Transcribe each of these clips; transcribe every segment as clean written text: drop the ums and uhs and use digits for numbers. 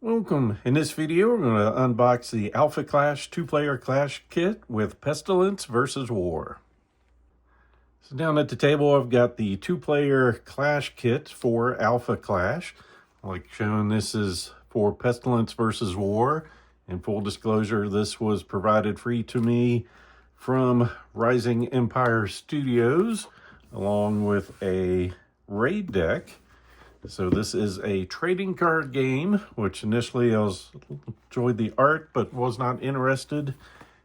Welcome. In this video, we're going to unbox the Alpha Clash 2-player Clash kit with Pestilence versus War. So down at the table, I've got the 2-player Clash kit for Alpha Clash. Like shown, this is for Pestilence versus War. In full disclosure, this was provided free to me from Rising Empire Studios, along with a raid deck. So this is a trading card game, which initially I enjoyed the art, but was not interested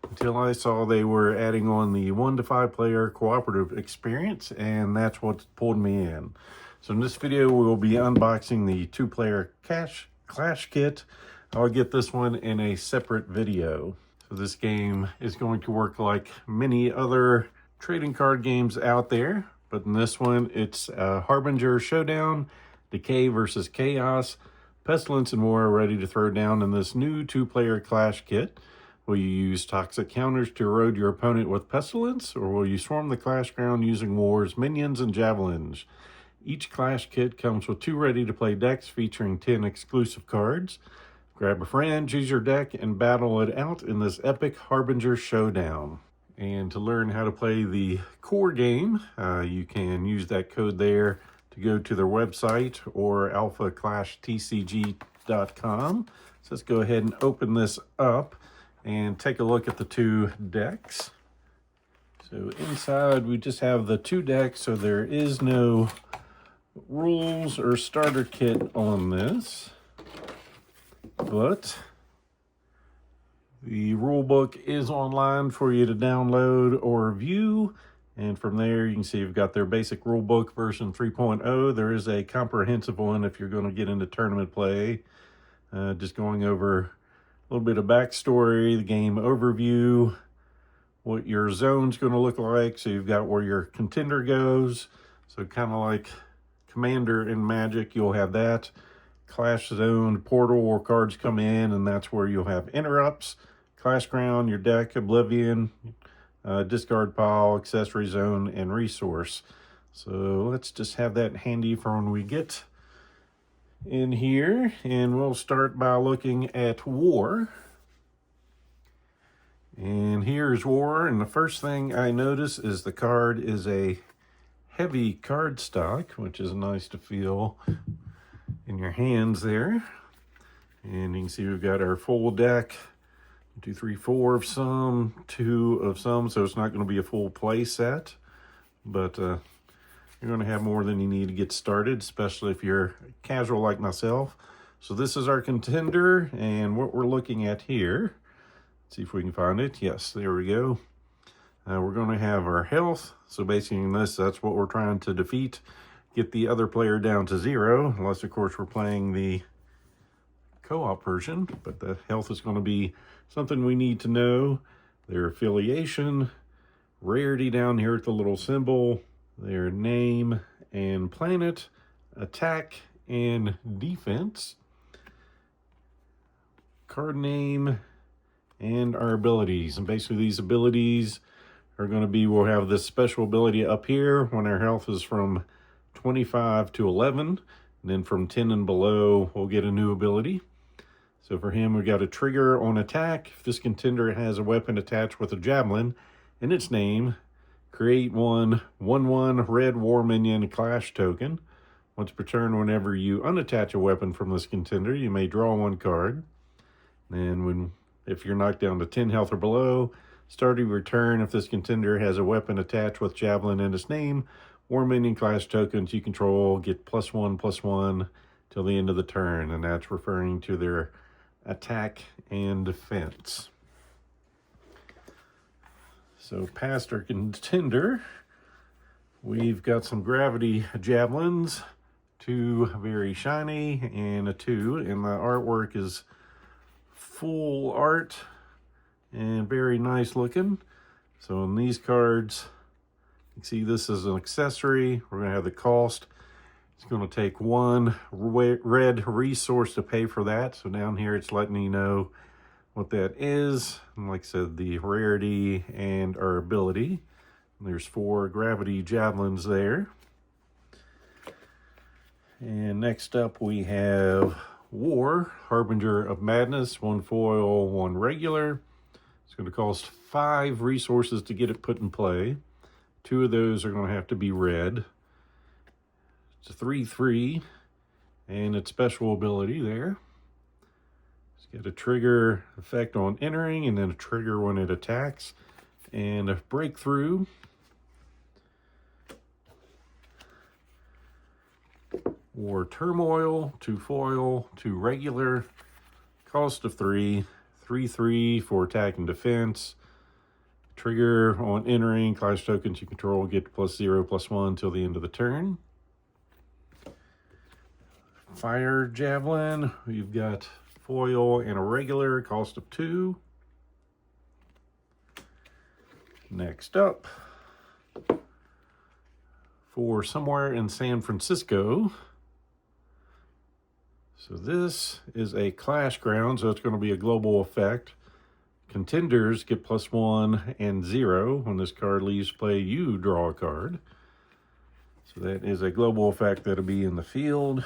until I saw they were adding on the 1 to 5 player cooperative experience, and that's what pulled me in. So in this video, we will be unboxing the 2-player Clash kit. I'll get this one in a separate video. So this game is going to work like many other trading card games out there, but in this one, it's a Harbinger Showdown, Decay versus Chaos, Pestilence and War are ready to throw down in this new 2-player Clash kit. Will you use toxic counters to erode your opponent with Pestilence, or will you swarm the Clash ground using War's minions and javelins? Each Clash kit comes with 2 ready-to-play decks featuring 10 exclusive cards. Grab a friend, choose your deck, and battle it out in this epic Harbinger Showdown. And to learn how to play the core game, you can use that code there to go to their website or alphaclashtcg.com. So let's go ahead and open this up and take a look at the 2 decks. So inside we just have the 2 decks, so there is no rules or starter kit on this, but the rule book is online for you to download or view. And from there, you can see you've got their basic rule book version 3.0. There is a comprehensive one if you're going to get into tournament play. Just going over a little bit of backstory, the game overview, what your zone's going to look like. So you've got where your contender goes. So kind of like Commander in Magic, you'll have that. Clash zone, portal, where cards come in, and that's where you'll have interrupts. Clash ground, your deck, Oblivion, discard pile, accessory zone, and resource. So let's just have that handy for when we get in here, and we'll start by looking at War. And here's War, and the first thing I notice is the card is a heavy card stock, which is nice to feel in your hands there. And you can see we've got our full deck. 2, 3, 4 of some, 2 of some, so it's not going to be a full play set, but you're going to have more than you need to get started, especially if you're casual like myself. So this is our contender, and what we're looking at here, let's see if we can find it. Yes, there we go. We're going to have our health. So basically in this, that's what we're trying to defeat, get the other player down to 0, unless of course we're playing the co-op version, but the health is going to be something we need to know. Their affiliation, rarity down here at the little symbol, their name and planet, attack and defense, card name, and our abilities. And basically these abilities are going to be, we'll have this special ability up here when our health is from 25 to 11, and then from 10 and below we'll get a new ability. So for him, we've got a trigger on attack. If this contender has a weapon attached with a javelin in its name, create 1/1 red war minion Clash token. Once per turn, whenever you unattach a weapon from this contender, you may draw 1 card. And if you're knocked down to 10 health or below, start your return. If this contender has a weapon attached with javelin in its name, war minion Clash tokens you control get +1/+1 till the end of the turn, and that's referring to their attack and defense. So past our contender, we've got some gravity javelins, 2 very shiny and a 2, and the artwork is full art and very nice looking. So in these cards, you can see this is an accessory. We're going to have the cost. It's going to take 1 red resource to pay for that. So down here, it's letting you know what that is. And like I said, the rarity and our ability. And there's 4 gravity javelins there. And next up, we have War, Harbinger of Madness, 1 foil, 1 regular. It's going to cost 5 resources to get it put in play. 2 of those are going to have to be red. It's a 3/3, and its special ability there. It's got a trigger effect on entering, and then a trigger when it attacks, and a breakthrough. War Turmoil, 2 foil, 2 regular, cost of 3, 3/3 for attack and defense. Trigger on entering, clash tokens you control get +0/+1 till the end of the turn. Fire Javelin, we've got foil and a regular, cost of 2. Next up, for Somewhere in San Francisco. So this is a clash ground, so it's going to be a global effect. Contenders get +1 and 0. When this card leaves play, you draw a card. So that is a global effect that'll be in the field.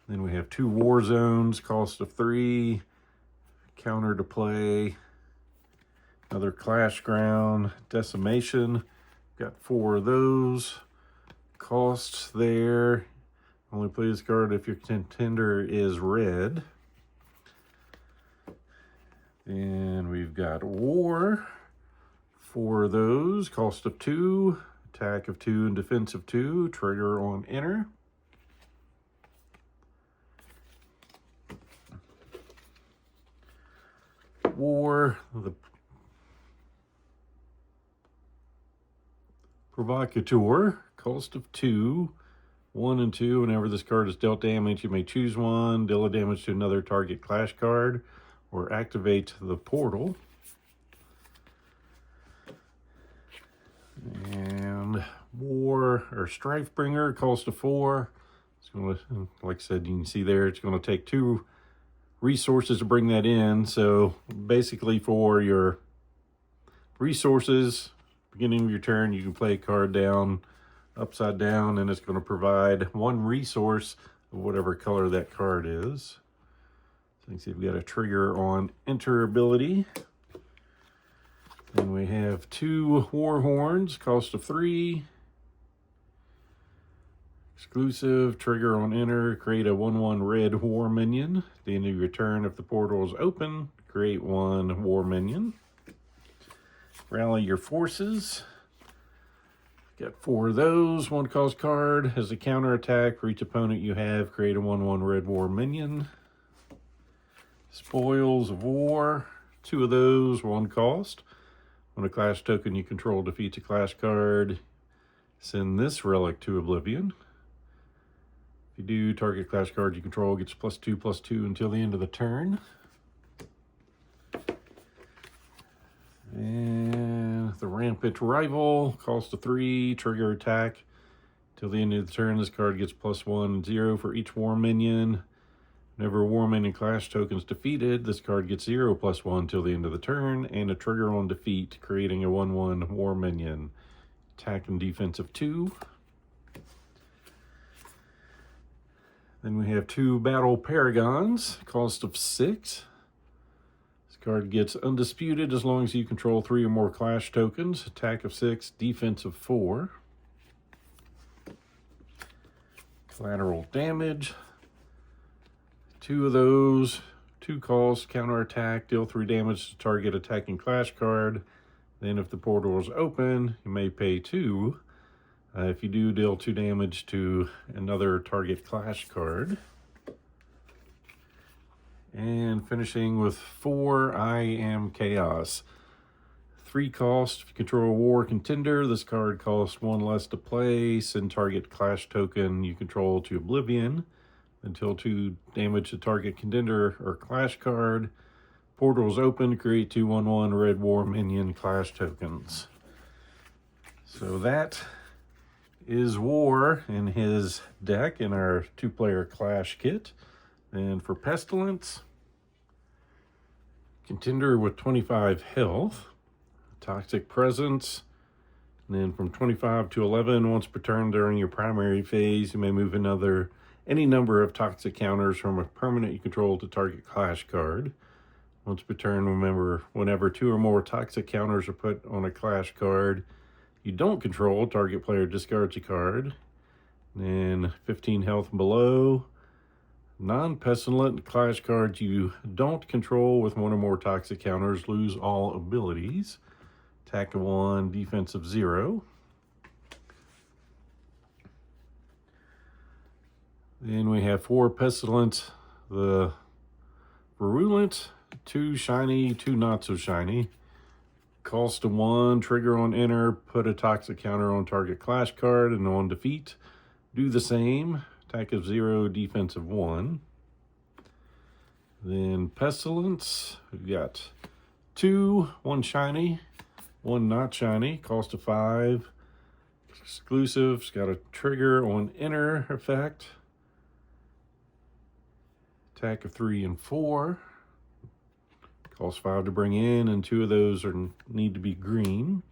Then we have 2 war zones, cost of 3, counter to play. Another clash ground, decimation. Got 4 of those. Costs there. Only play this card if your contender is red. And we've got War. 4 of those. Cost of 2. Attack of 2 and defense of 2. Trigger on enter. War. The Provocateur. Cost of 2. 1 and 2. Whenever this card is dealt damage, you may choose one, deal a damage to another target clash card, or activate the portal. And War or Strifebringer, cost of 4. It's going to, like I said, you can see there, it's going to take 2 resources to bring that in. So basically, for your resources, beginning of your turn, you can play a card down, upside down, and it's going to provide 1 resource of whatever color that card is. So you can see we've got a trigger on enter ability. Then we have 2 war horns, cost of 3. Exclusive, trigger on enter, create a 1/1 red war minion. At the end of your turn, if the portal is open, create 1 war minion. Rally your forces. Got 4 of those. 1 cost card. As a counter attack for each opponent you have, create a 1/1 red war minion. Spoils of War. 2 of those. 1 cost. When a clash token you control defeats a clash card, send this relic to Oblivion. If you do, target clash card you control gets +2/+2 until the end of the turn. And the Rampant Rival, cost of 3, trigger attack. Till the end of the turn, this card gets +1 and 0 for each war minion. Whenever a war minion clash token is defeated, this card gets 0/+1 till the end of the turn, and a trigger on defeat, creating a 1/1 war minion. Attack and defense of 2. Then we have 2 Battle Paragons, cost of 6. Card gets undisputed as long as you control 3 or more clash tokens. Attack of 6, defense of 4. Collateral damage. 2 of those. 2 cost, counter attack, deal 3 damage to target attacking clash card. Then if the portal is open, you may pay 2. If you do, deal 2 damage to another target clash card. And finishing with 4, I Am Chaos. 3 cost, if you control a war contender, this card costs 1 less to play. Send target clash token you control to Oblivion. Until 2 damage to target contender or clash card. Portals open, create 2 1/1 red war minion clash tokens. So that is War in his deck in our 2-player clash kit. And for Pestilence, contender with 25 health, Toxic Presence, and then from 25 to 11, once per turn during your primary phase, you may move another any number of toxic counters from a permanent you control to target clash card. Once per turn, remember, whenever 2 or more toxic counters are put on a clash card you don't control, target player discards a card. Then 15 health and below. Non-pestilent clash cards you don't control with 1 or more toxic counters lose all abilities. Attack of 1, defense of 0. Then we have 4 Pestilence, the Virulent, 2 shiny, 2 not so shiny. Cost of 1, trigger on enter, put a toxic counter on target clash card, and on defeat, do the same. Attack of 0, defense of 1. Then Pestilence, we've got 2, 1 shiny, 1 not shiny, cost of 5. Exclusive, it's got a trigger on enter effect. Attack of 3 and 4. Cost 5 to bring in, and 2 of those need to be green.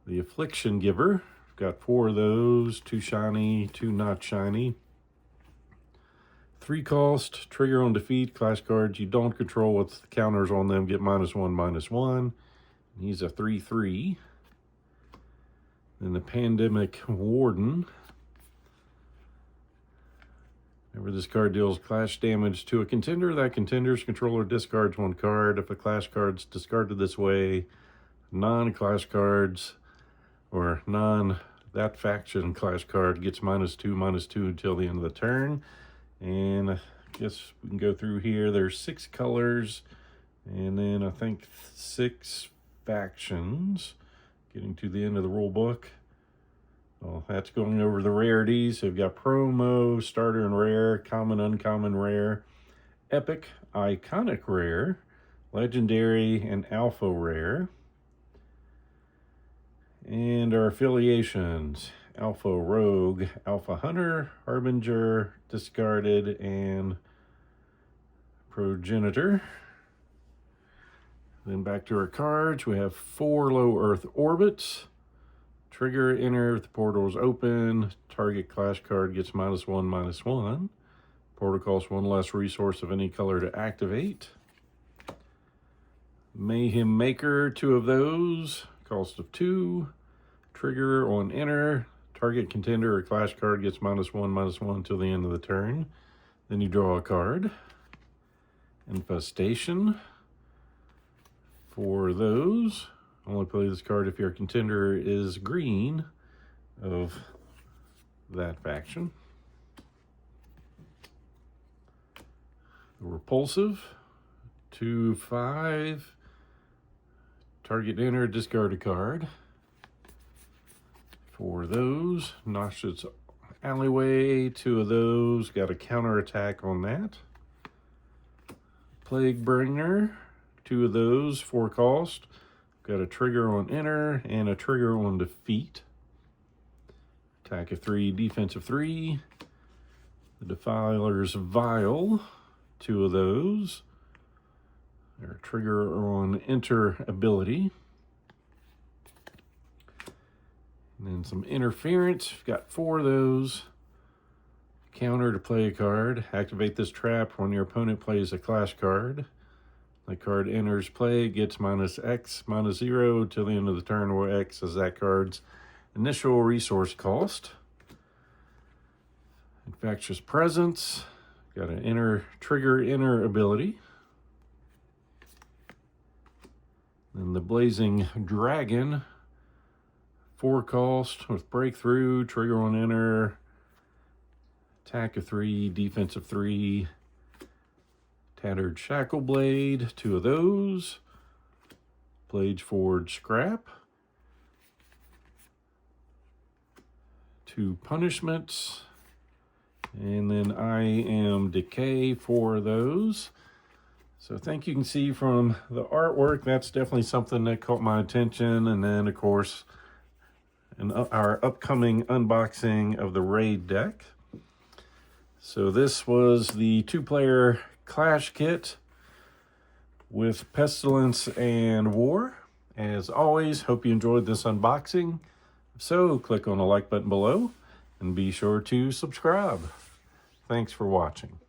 The Affliction Giver, got 4 of those, 2 shiny, 2 not shiny. 3 cost, trigger on defeat, clash cards you don't control with counters on them get -1/-1. He's a 3/3. Then the Pandemic Warden. Whenever this card deals clash damage to a contender, that contender's controller discards 1 card. If a clash card's discarded this way, non-clash cards or that faction clash card gets -2/-2 until the end of the turn. And I guess we can go through here. There's 6 colors, and then I think 6 factions. Getting to the end of the rule book. Well, that's going over the rarities. So we've got promo, starter and rare, common, uncommon, rare, epic, iconic rare, legendary, and alpha rare. And our affiliations: Alpha Rogue, Alpha Hunter, Harbinger, Discarded, and Progenitor. Then back to our cards, we have 4 low Earth orbits. Trigger, enter, if the portal is open, target clash card gets -1/-1. Portal costs 1 less resource of any color to activate. Mayhem Maker, 2 of those, cost of 2. Trigger on enter, target contender or clash card gets -1/-1 until the end of the turn. Then you draw a card. Infestation, 4 of those. Only play this card if your contender is green of that faction. Repulsive, 2/5. Target enter, discard a card. 4 of those. Noxious Alleyway, 2 of those. Got a counter attack on that. Plague Bringer, 2 of those, 4 cost. Got a trigger on enter and a trigger on defeat. Attack of 3, defense of 3. The Defiler's Vial, 2 of those. Their trigger on enter ability. And then some interference. We've got 4 of those. Counter to play a card. Activate this trap when your opponent plays a clash card. The card enters play, gets -X/-0 till the end of the turn, where X is that card's initial resource cost. Infectious Presence, got an trigger enter ability. Then the Blazing Dragon, 4 cost with breakthrough, trigger on enter, attack of 3, defense of 3. Tattered Shackle Blade, 2 of those. Blade Forge Scrap. 2 punishments. And then I Am Decay, 4 of those. So I think you can see from the artwork, that's definitely something that caught my attention. And then, of course, our upcoming unboxing of the Raid deck. So this was the 2-player Clash kit with Pestilence and War. As always, hope you enjoyed this unboxing. If so, click on the like button below and be sure to subscribe. Thanks for watching.